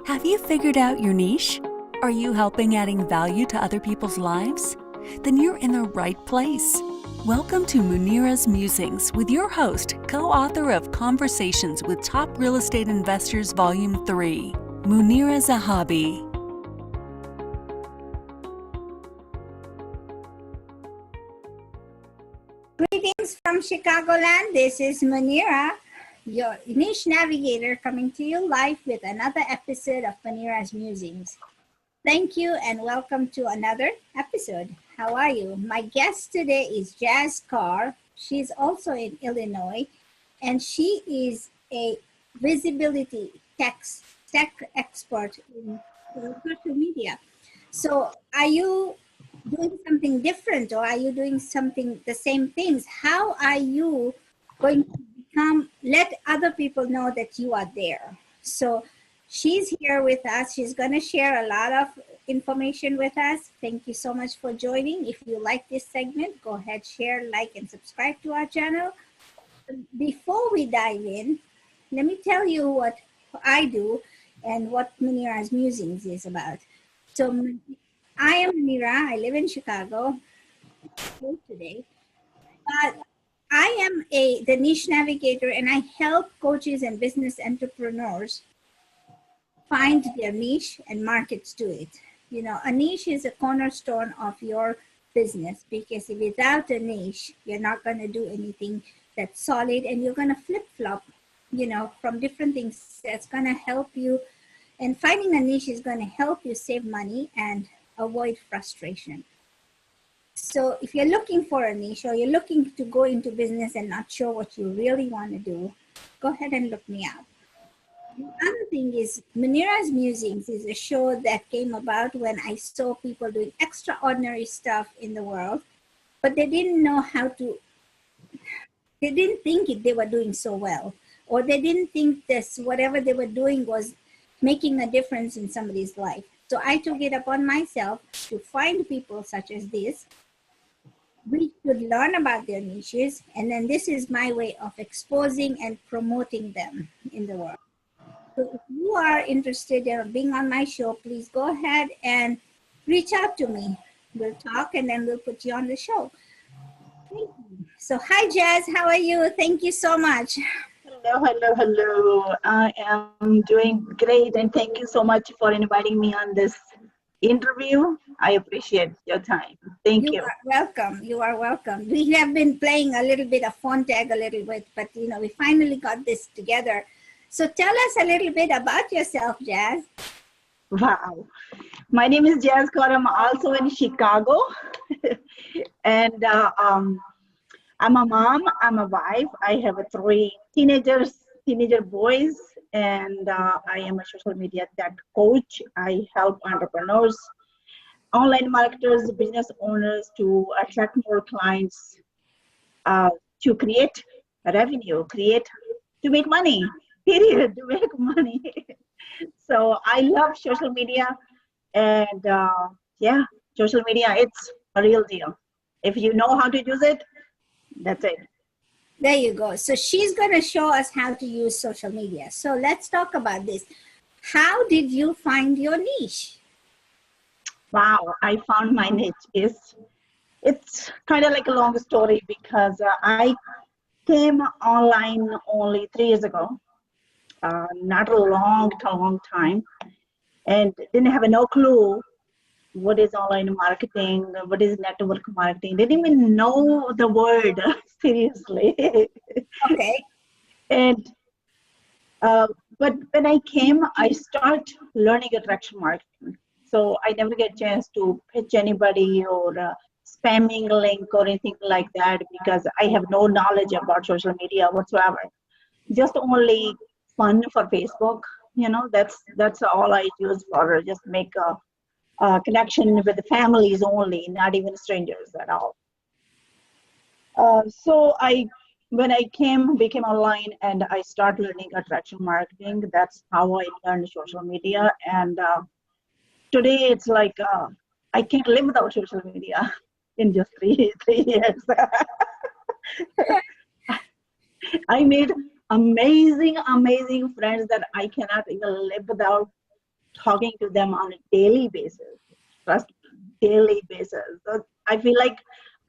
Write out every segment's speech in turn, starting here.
Have you figured out your niche? Are you helping adding value to other people's lives? Then you're in the right place. Welcome to Munira's Musings with your host, co-author of Conversations with Top Real Estate Investors Volume 3, Munira Zahabi. Greetings from Chicagoland. This is Munira, your niche navigator, coming to you live with another episode of Munira's Musings. Thank you and welcome to another episode. How are you? My guest today is Jaz Kaur. She's also in Illinois, and she is a visibility tech expert in social media. So are you doing something different, or are you doing something the same things? How are you going to let other people know that you are there? So she's here with us. She's going to share a lot of information with us. Thank you so much for joining. If you like this segment, go ahead, share, like, and subscribe to our channel. Before we dive in, let me tell you what I do and what Munira's Musings is about. So I am Munira. I live in Chicago today. But I am the niche navigator, and I help coaches and business entrepreneurs find their niche and markets to it. You know, a niche is a cornerstone of your business, because without a niche, you're not going to do anything that's solid, and you're going to flip-flop, you know, from different things. That's going to help you. And finding a niche is going to help you save money and avoid frustration. So if you're looking for a niche, or you're looking to go into business and not sure what you really want to do, go ahead and look me up. The other thing is, Munira's Musings is a show that came about when I saw people doing extraordinary stuff in the world, but they didn't know how to, they didn't think they were doing so well, or they didn't think this, whatever they were doing was making a difference in somebody's life. So I took it upon myself to find people such as this. We should learn about their niches, and then this is my way of exposing and promoting them in the world. So if you are interested in being on my show, please go ahead and reach out to me. We'll talk, and then we'll put you on the show. Thank you. So hi, Jaz. How are you? Thank you so much. Hello. I am doing great, and thank you so much for inviting me on this interview. I appreciate your time. Thank you. You are welcome. You are welcome. We have been playing a little bit of phone tag a little bit, but you know, we finally got this together. So tell us a little bit about yourself, Jaz. Wow. My name is Jaz Kaur. I'm also in Chicago. And I'm a mom, I'm a wife. I have three teenager boys, and I am a social media tech coach. I help entrepreneurs, online marketers, business owners to attract more clients, to create revenue, to make money, period, to make money. So I love social media, and social media, it's a real deal. If you know how to use it, that's it. There you go. So she's going to show us how to use social media. So let's talk about this. How did you find your niche? Wow, I found my niche. It's kind of like a long story, because I came online only 3 years ago, not a long time, and didn't have no clue what is online marketing, what is network marketing. They didn't even know the word, seriously. Okay. And but when I came, I start learning attraction marketing. So I never get a chance to pitch anybody or spamming link or anything like that, because I have no knowledge about social media whatsoever. Just only fun for Facebook, you know, that's all I use for, just make a connection with the families only, not even strangers at all. So when I became online, and I started learning attraction marketing. That's how I learned social media. And today it's like I can't live without social media in just three years. I made amazing friends that I cannot even live without. talking to them on a daily basis, trust daily basis. So I feel like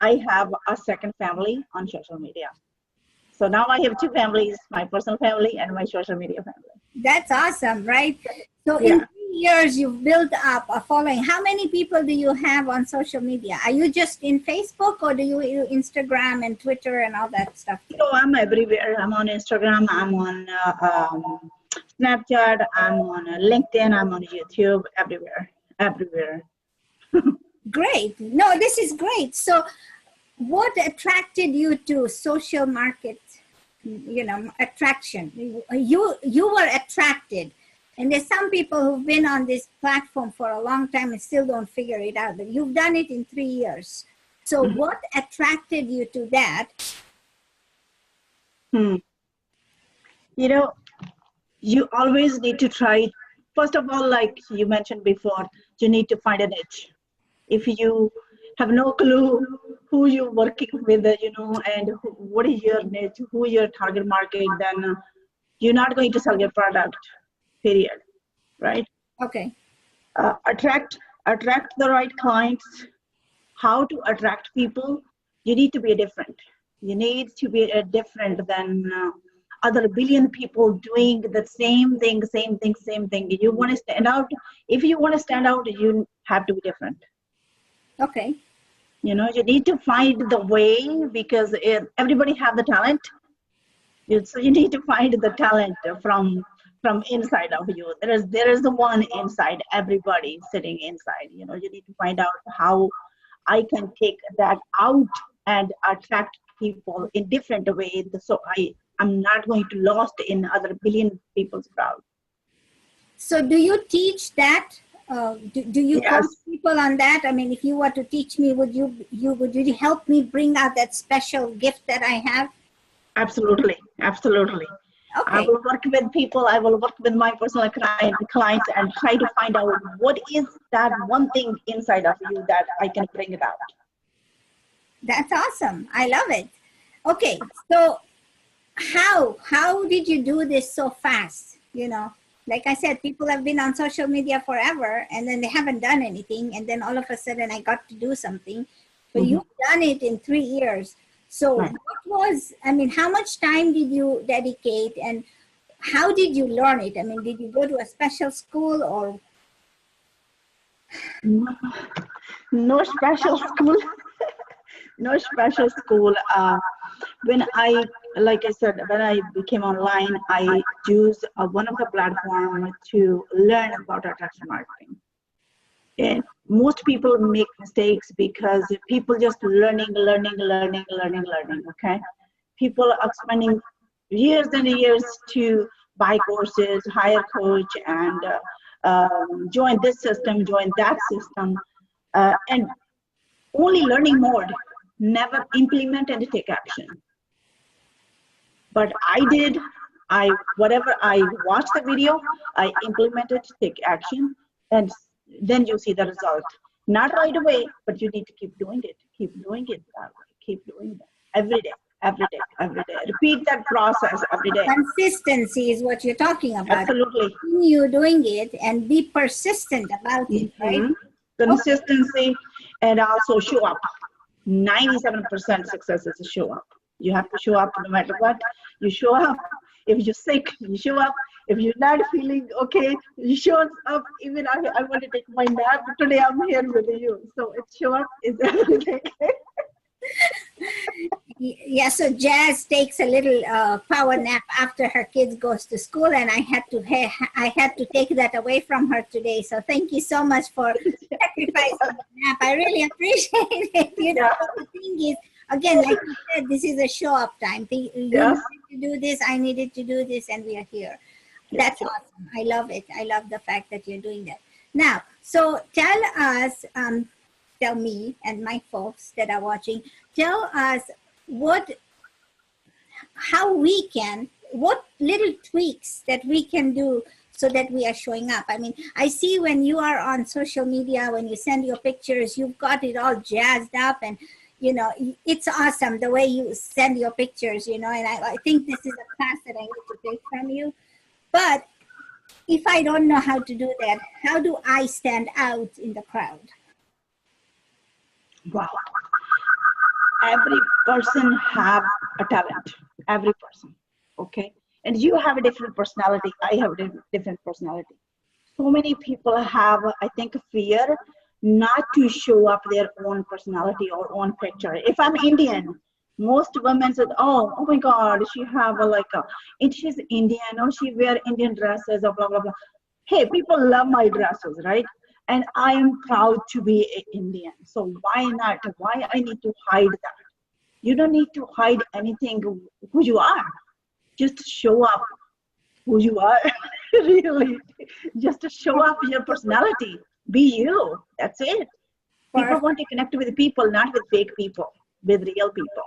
I have a second family on social media. So now I have two families, my personal family and my social media family. That's awesome, right? So Yeah. in 3 years, you've built up a following. How many people do you have on social media? Are you just in Facebook, or do you use Instagram and Twitter and all that stuff? So I'm everywhere. I'm on Instagram, I'm on Snapchat, I'm on LinkedIn, I'm on YouTube, everywhere. Great. No, this is great. So what attracted you to social market, attraction? You were attracted. And there's some people who've been on this platform for a long time and still don't figure it out, but you've done it in 3 years. So what attracted you to that? You know, you always need to try. First of all, like you mentioned before, you need to find a niche. If you have no clue who you're working with, and what is your niche, who is your target market, then you're not going to sell your product, period, right? Okay. Attract the right clients. How to attract people? You need to be different. You need to be different than other billion people doing the same thing. You want to stand out. If you want to stand out, you have to be different. Okay. You need to find the way, because everybody have the talent. So you need to find the talent from inside of you. There is the one inside everybody sitting inside. You need to find out how I can take that out and attract people in different ways. So I'm not going to lost in other billion people's crowd. So do you teach that? Do you Yes. coach people on that? I mean, if you were to teach me, would you help me bring out that special gift that I have? Absolutely. Okay. I will work with people. I will work with my personal clients and try to find out what is that one thing inside of you that I can bring it out. That's awesome. I love it. Okay. So how did you do this so fast? Like I said, people have been on social media forever and then they haven't done anything. And then all of a sudden I got to do something. But you've done it in 3 years. So how much time did you dedicate and how did you learn it? I mean, did you go to a special school or? No special school. No special school. When I became online, I used one of the platforms to learn about attraction marketing. And most people make mistakes because people just learning. Okay, people are spending years and years to buy courses, hire coach, and join this system, join that system, and only learning mode, never implement and take action. But whatever I watched the video, I implemented, take action, and then you see the result. Not right away, but you need to keep doing it every day. Repeat that process every day. Consistency is what you're talking about. Absolutely. Continue doing it and be persistent about it, right? Consistency and also show up. 97% success is to show up. You have to show up no matter what. You show up. If you're sick, you show up. If you're not feeling okay, you show up. Even I want to take my nap. Today I'm here with you. So show up is everything. Yeah, so Jazz takes a little power nap after her kids goes to school, and I had to take that away from her today. So thank you so much for sacrificing the nap. I really appreciate it. The thing is, again, like you said, this is a show up time. You needed to do this, I needed to do this, and we are here. That's awesome. I love it. I love the fact that you're doing that. Now, so tell us, tell me and my folks that are watching, tell us what little tweaks that we can do so that we are showing up. I mean, I see when you are on social media, when you send your pictures, you've got it all jazzed up and it's awesome the way you send your pictures, and I think this is a class that I need to take from you. But if I don't know how to do that, how do I stand out in the crowd? Wow. Every person have a talent. Every person. Okay. And you have a different personality. I have a different personality. So many people have, I think, fear not to show up their own personality or own picture. If I'm Indian, most women said, oh my God, she have and she's Indian, or she wear Indian dresses, or blah, blah, blah. Hey, people love my dresses, right? And I am proud to be an Indian. So why not? Why I need to hide that? You don't need to hide anything who you are. Just show up who you are. Really. Just to show up your personality. Be you. That's it. People want to connect with people, not with fake people, with real people.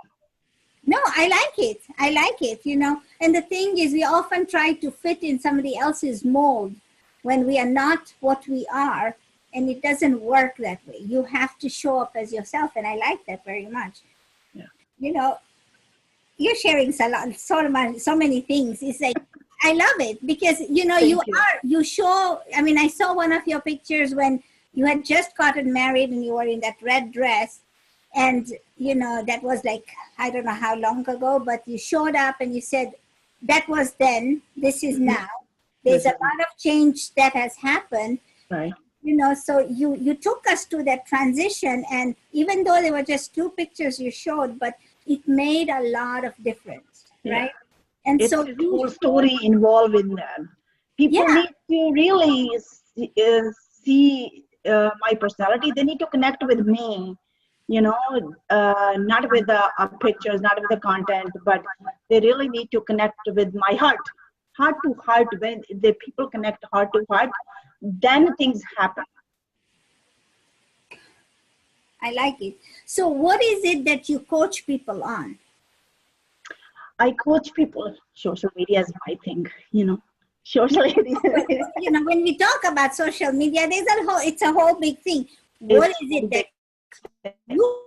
No, I like it. I like it, And the thing is, we often try to fit in somebody else's mold when we are not what we are, and it doesn't work that way. You have to show up as yourself, and I like that very much. Yeah. You're sharing so many things. It's like, I love it because, you show, I saw one of your pictures when you had just gotten married and you were in that red dress. And, that was like, I don't know how long ago, but you showed up and you said, that was then, this is now. There's a lot of change that has happened. Right. So you took us to that transition. And even though they were just 2 pictures you showed, but it made a lot of difference, right? And it's so a whole story involved in that. People need to really see my personality. They need to connect with me, not with the pictures, not with the content, but they really need to connect with my heart to heart. When the people connect heart to heart, then things happen. I like it. So what is it that you coach people on? I coach people. Social media is my thing, Social media. When we talk about social media, it's a whole big thing. What is it that you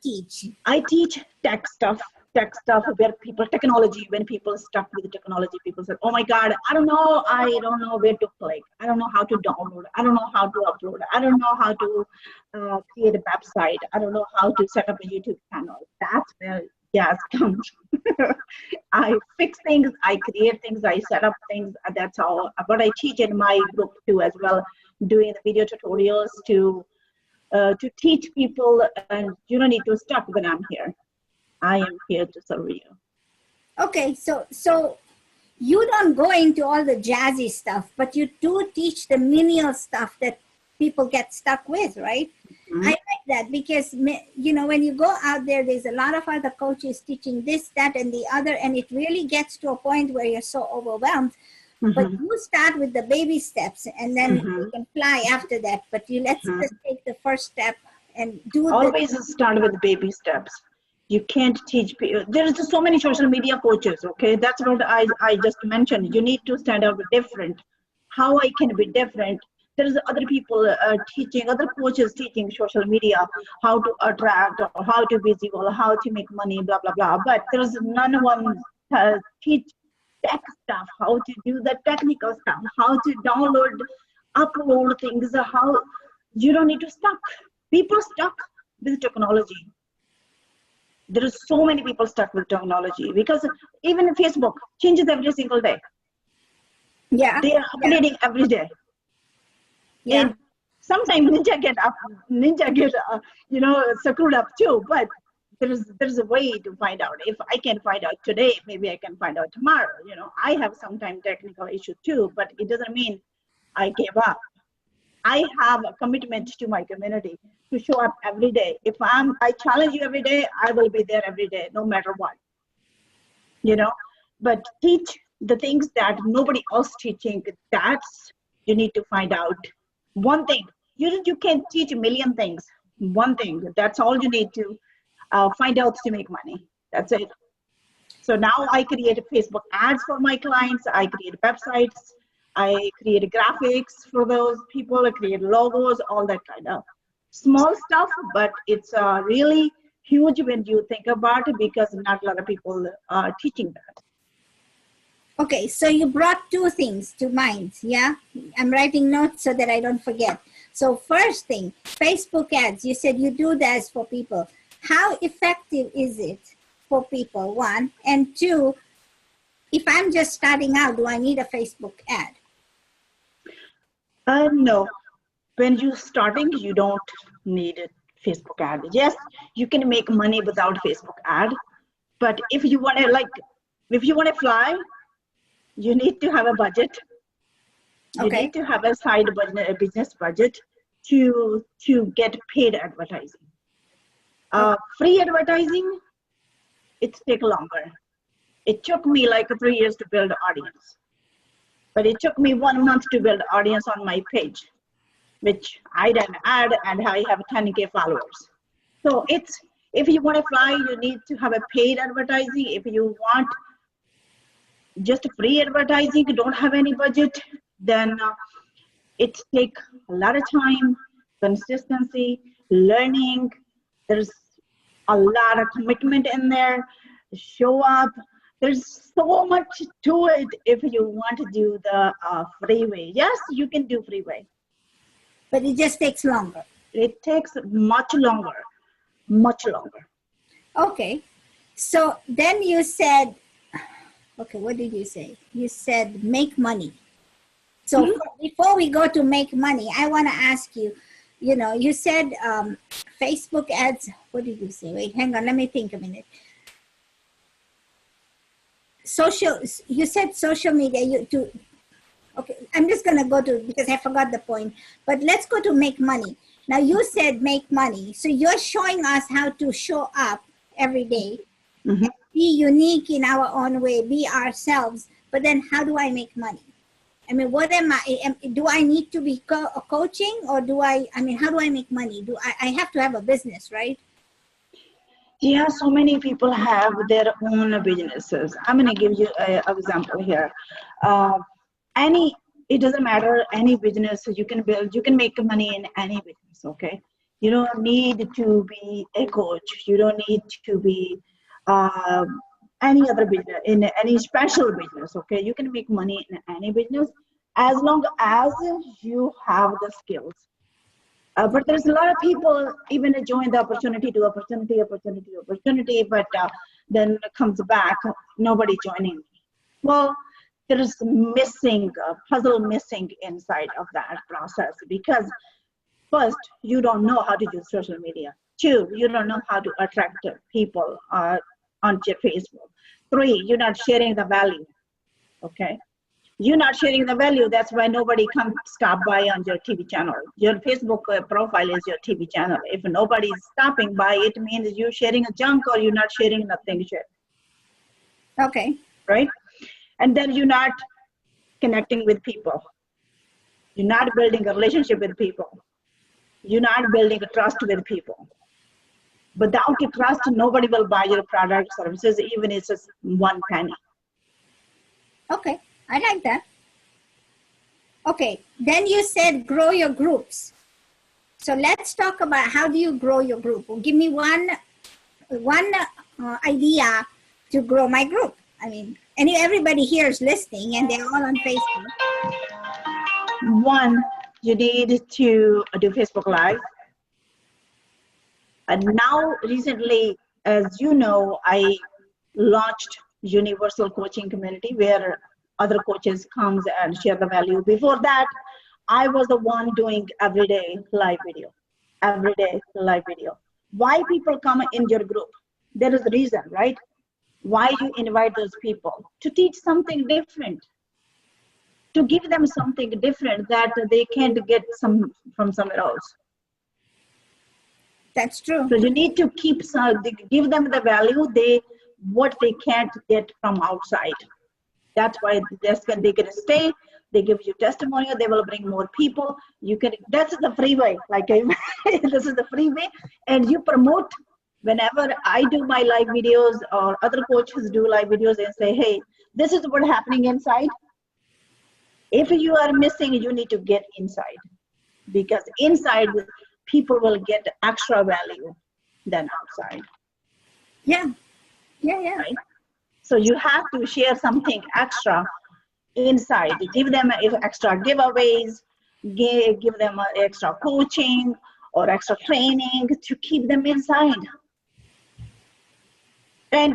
teach? I teach tech stuff where technology, when people stuck with the technology, people said, oh my God, I don't know where to click. I don't know how to download. I don't know how to upload. I don't know how to create a website. I don't know how to set up a YouTube channel. That's where Jaz comes. I fix things, I create things, I set up things. That's all. What I teach in my group too as well, doing the video tutorials to teach people, and you don't need to stop when I'm here. I am here to serve you. Okay, so you don't go into all the jazzy stuff, but you do teach the menial stuff that people get stuck with, right? Mm-hmm. I like that because, when you go out there, there's a lot of other coaches teaching this, that, and the other, and it really gets to a point where you're so overwhelmed. Mm-hmm. But you start with the baby steps, and then you can fly after that. But let's just take the first step and do always start with baby steps. You can't teach people. There's so many social media coaches, okay? That's what I just mentioned. You need to stand out different. How I can be different. There's other people teaching, other coaches teaching social media, how to attract, or how to be visible, how to make money, blah, blah, blah. But there's none one teach tech stuff, how to do the technical stuff, how to download, upload things, how you don't need to stuck. People stuck with technology. There are so many people stuck with technology because even Facebook changes every single day. Yeah. They are updating every day. Yeah. And sometimes ninja get screwed up too, but there's a way to find out. If I can find out today, maybe I can find out tomorrow. I have sometimes technical issue too, but it doesn't mean I gave up. I have a commitment to my community to show up every day. If I challenge you every day, I will be there every day, no matter what. But teach the things that nobody else teaching. That's you need to find out. One thing. You can teach a million things. One thing. That's all you need to find out to make money. That's it. So now I create Facebook ads for my clients. I create websites. I create graphics for those people. I create logos, all that kind of small stuff. But it's really huge when you think about it because not a lot of people are teaching that. Okay, so you brought two things to mind, yeah? I'm writing notes so that I don't forget. So first thing, Facebook ads, you said you do that for people. How effective is it for people, one? And two, if I'm just starting out, do I need a Facebook ad? No. When you're starting, you don't need a Facebook ad. Yes, you can make money without Facebook ad, but if you want to fly, you need to have a budget. You Okay. need to have a side budget, a business budget to get paid advertising. Free advertising, it takes longer. It took me like 3 years to build an audience, but it took me 1 month to build an audience on my page, which I then add, and I have 10K followers. So it's, if you want to fly, you need to have a paid advertising. If you want just free advertising, you don't have any budget, then it takes a lot of time, consistency, learning. There's a lot of commitment in there. Show up. There's so much to it if you want to do the freeway. Yes, you can do freeway. But it just takes longer. It takes much longer, much longer. Okay. So then you said, okay, what did you say? You said make money. So before we go to make money, I want to ask you, you know, you said Facebook ads. What did you say? Wait, hang on. Let me think a minute. You said social media. Okay, I'm just going to go to, because I forgot the point, but let's go to make money. Now you said make money. So you're showing us how to show up every day, be unique in our own way, be ourselves. But then how do I make money? I mean, what am I, do I need to be coaching, or how do I make money? I have to have a business, right? Yeah, so many people have their own businesses. I'm going to give you an example here. It doesn't matter, any business you can build, you can make money in any business, okay? You don't need to be a coach. You don't need to be any other business, in any special business, okay? You can make money in any business as long as you have the skills. But there's a lot of people even join the opportunity, but then it comes back, nobody joining. Well, there is puzzle missing inside of that process, because first, you don't know how to use social media. 2, you don't know how to attract people on your Facebook. 3, you're not sharing the value, okay? You're not sharing the value, that's why nobody comes stop by on your TV channel. Your Facebook profile is your TV channel. If nobody's stopping by, it means you're sharing a junk or you're not sharing nothing. Okay. Right? And then you're not connecting with people. You're not building a relationship with people. You're not building a trust with people. Without your trust, nobody will buy your product or services, even if it's just 1 penny. Okay. I like that. Okay, then you said grow your groups. So let's talk about how do you grow your group. Well, give me one idea to grow my group. I mean, everybody here is listening and they're all on Facebook. 1, you need to do Facebook Live. And now recently, as you know, I launched Universal Coaching Community where other coaches comes and share the value. Before that, I was the one doing everyday live video. Why people come in your group? There is a reason, right? Why you invite those people? To teach something different, to give them something different that they can't get from somewhere else. That's true. So you need to give them the value what they can't get from outside. That's why they can stay. They give you testimonial. They will bring more people. That's the free way. This is the free way, and you promote. Whenever I do my live videos or other coaches do live videos and say, hey, this is what's happening inside. If you are missing, you need to get inside, because inside people will get extra value than outside. Yeah. Right? So you have to share something extra inside. Give them extra giveaways, give them extra coaching or extra training to keep them inside. And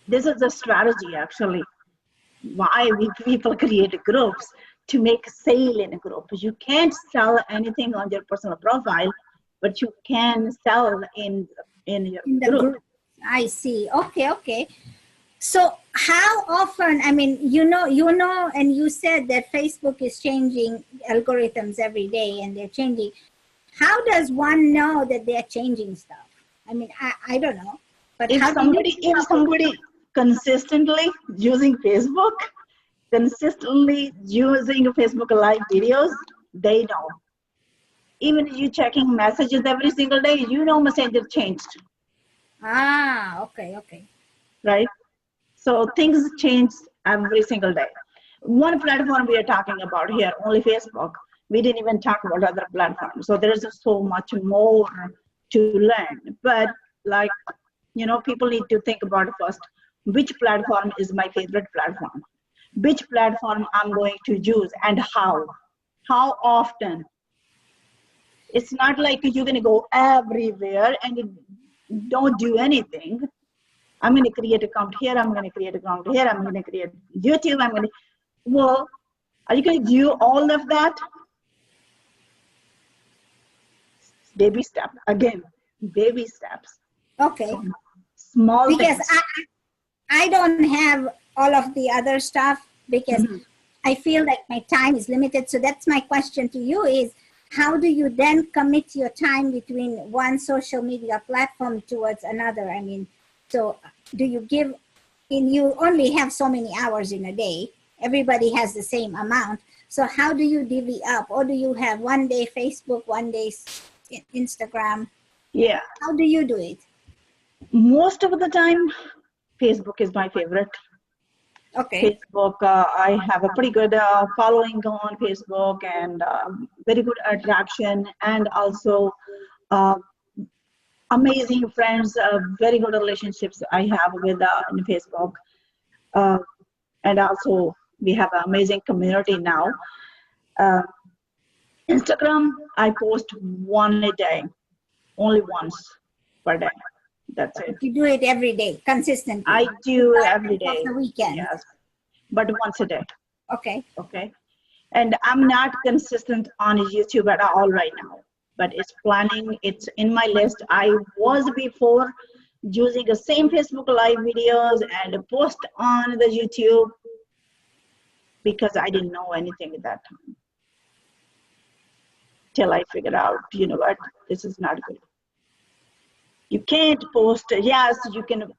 this is a strategy actually why people create groups, to make sale in a group. You can't sell anything on your personal profile, but you can sell in your group. I see. Okay. So how often, I mean, you know, and you said that Facebook is changing algorithms every day and they're changing. How does one know that they're changing stuff? I mean, I don't know. But if somebody consistently using Facebook, consistently using Facebook live videos, they know. Even you checking messages every single day, you know Messenger changed. Okay. Right? So things change every single day. One platform we are talking about here, only Facebook. We didn't even talk about other platforms. So there's so much more to learn. But like, you know, people need to think about first, which platform is my favorite platform? Which platform I'm going to use and how? How often? It's not like you're going to go everywhere and don't do anything. I'm going to create an account here. I'm going to create an account here. I'm going to create YouTube. Well, are you going to do all of that? Baby step. Again, baby steps. Okay. Small because things. I don't have all of the other stuff because I feel like my time is limited. So that's my question to you is, how do you then commit your time between one social media platform towards another? I mean, so do you give, and you only have so many hours in a day, everybody has the same amount. So how do you divvy up? Or do you have one day Facebook, one day Instagram? Yeah. How do you do it? Most of the time, Facebook is my favorite. Okay. Facebook, I have a pretty good following on Facebook and very good attraction, and also amazing friends, very good relationships I have with in Facebook. And also we have an amazing community now. Instagram, I post one a day, only once per day. That's it. You do it every day, consistently. I do every day. Of the weekend. Yes, but once a day. Okay. Okay. And I'm not consistent on YouTube at all right now, but it's planning. It's in my list. I was before using the same Facebook live videos and post on the YouTube because I didn't know anything at that time. Till I figured out, you know what, this is not good. You can't post, yes, you can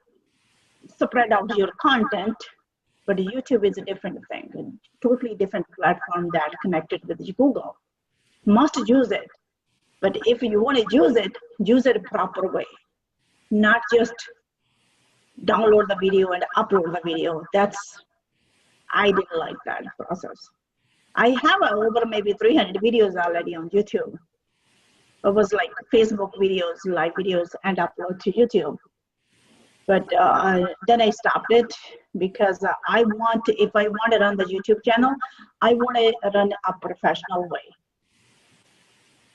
spread out your content, but YouTube is a different thing, a totally different platform that connected with Google. Must use it, but if you want to use it a proper way, not just download the video and upload the video. I didn't like that process. I have over maybe 300 videos already on YouTube. It was like Facebook videos, live videos, and upload to YouTube. But then I stopped it because if I want to run the YouTube channel, I want to run a professional way.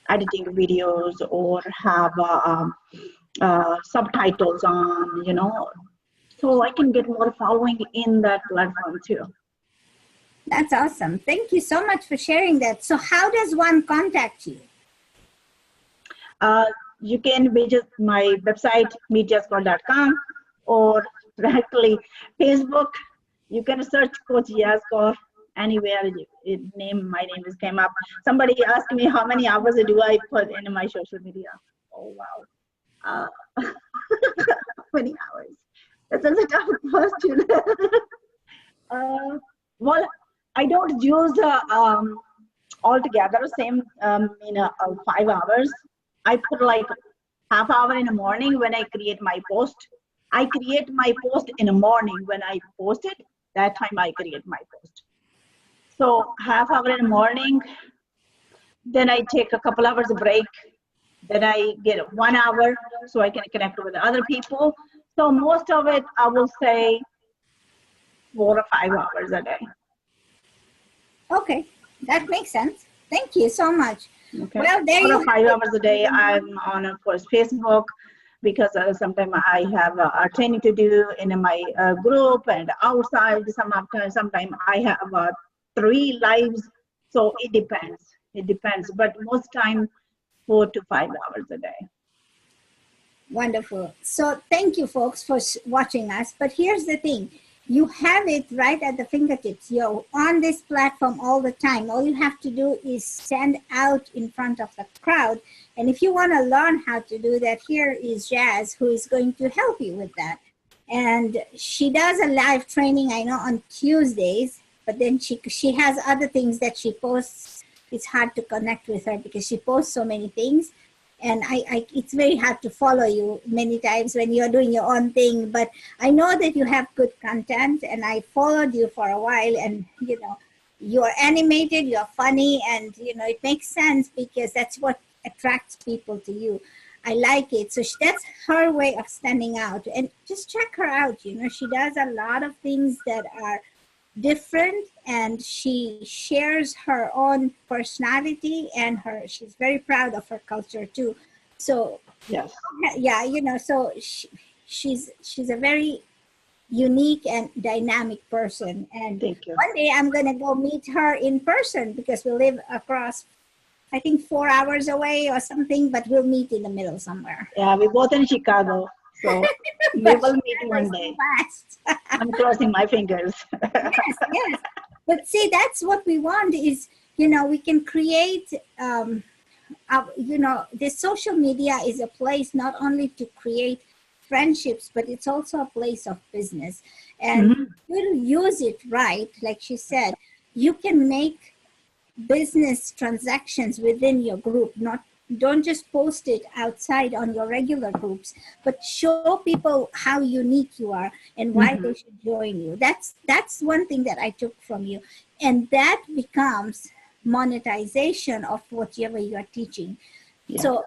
Editing videos or have subtitles on, you know, so I can get more following in that platform too. That's awesome. Thank you so much for sharing that. So how does one contact you? You can visit my website, meetjazkaur.com, or directly Facebook. You can search Coach Jaz Kaur anywhere. My name is came up. Somebody asked me how many hours do I put in my social media. Oh wow, how many hours? That's a tough question. Well, I don't use altogether same 5 hours. I put like half hour in the morning when I create my post. I create my post in the morning when I post it. That time I create my post. So half hour in the morning, then I take a couple hours break. Then I get 1 hour so I can connect with other people. So most of it, I will say 4 or 5 hours a day. Okay, that makes sense. Thank you so much. Okay. Well, there 4 you or 5 have hours a day. I'm on, of course, Facebook, because sometimes I have a training to do in my group and outside. Sometimes I have 3 lives. So it depends. It depends. But most time, 4 to 5 hours a day. Wonderful. So thank you, folks, for watching us. But here's the thing. You have it right at the fingertips. You're on this platform all the time. All you have to do is stand out in front of the crowd. And if you want to learn how to do that, here is Jaz, who is going to help you with that. And she does a live training, I know, on Tuesdays, but then she has other things that she posts. It's hard to connect with her because she posts so many things. And it's very hard to follow you many times when you're doing your own thing. But I know that you have good content, and I followed you for a while, and, you know, you're animated, you're funny, and, you know, it makes sense because that's what attracts people to you. I like it. So that's her way of standing out. And just check her out. You know, she does a lot of things that are different, and she shares her own personality, and she's very proud of her culture too. So yes, yeah, you know, so she's a very unique and dynamic person. And thank you. one day I'm gonna go meet her in person because we live across, I think, 4 hours away or something, but we'll meet in the middle somewhere. Yeah, we're both in Chicago, so we will meet one day. I'm crossing my fingers. Yes, yes. But see, that's what we want is, you know, we can create, you know, the social media is a place not only to create friendships, but it's also a place of business. And if you use it right, like she said, you can make business transactions within your group. Don't just post it outside on your regular groups, but show people how unique you are and why they should join you. That's one thing that I took from you. And that becomes monetization of whatever you are teaching. Yeah. So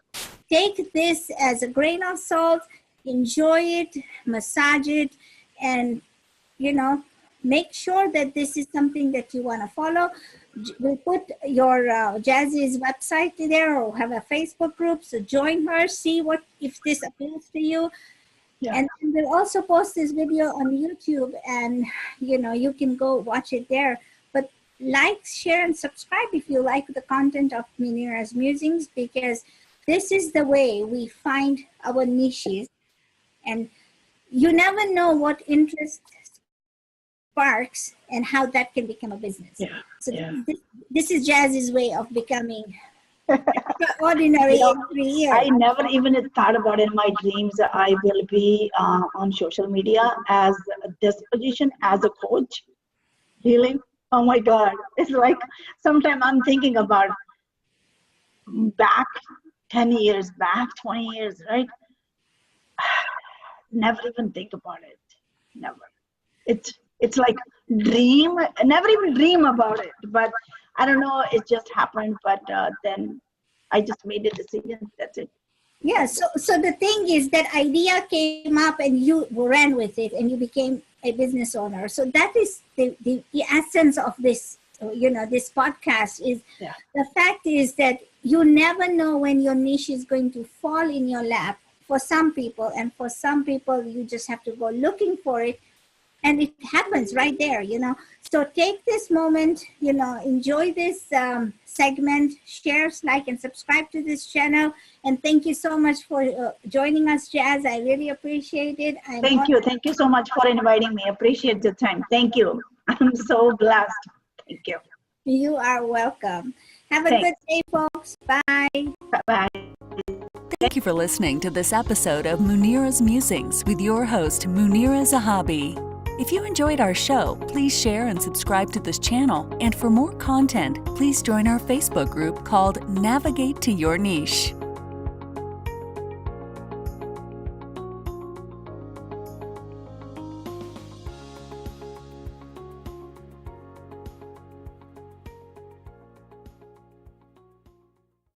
take this as a grain of salt, enjoy it, massage it, and, you know, make sure that this is something that you want to follow. We'll put your Jazzy's website there, or have a Facebook group. So join her, see if this appeals to you. Yeah. And we'll also post this video on YouTube, and, you know, you can go watch it there. But like, share, and subscribe if you like the content of Munira's Musings, because this is the way we find our niches. And you never know what interest sparks and how that can become a business. Yeah. So this is Jazz's way of becoming extraordinary every year. I never even thought about it in my dreams that I will be on social media as this position as a coach. Really? Oh my God. It's like sometimes I'm thinking about back 10 years, back 20 years, right? Never even think about it. Never. It's like dream, never even dream about it, but I don't know, it just happened, but then I just made a decision, that's it. Yeah, so the thing is that idea came up and you ran with it and you became a business owner. So that is the essence of this, you know, this podcast is the fact is that you never know when your niche is going to fall in your lap for some people, and for some people you just have to go looking for it. And it happens right there, you know. So take this moment, you know, enjoy this segment, share, like, and subscribe to this channel. And thank you so much for joining us, Jaz. I really appreciate it. Thank you. Thank you so much for inviting me. Appreciate your time. Thank you. I'm so blessed. Thank you. You are welcome. Have a good day, folks. Bye. Bye-bye. Thank you for listening to this episode of Munira's Musings with your host, Munira Zahabi. If you enjoyed our show, please share and subscribe to this channel. And for more content, please join our Facebook group called Navigate to Your Niche.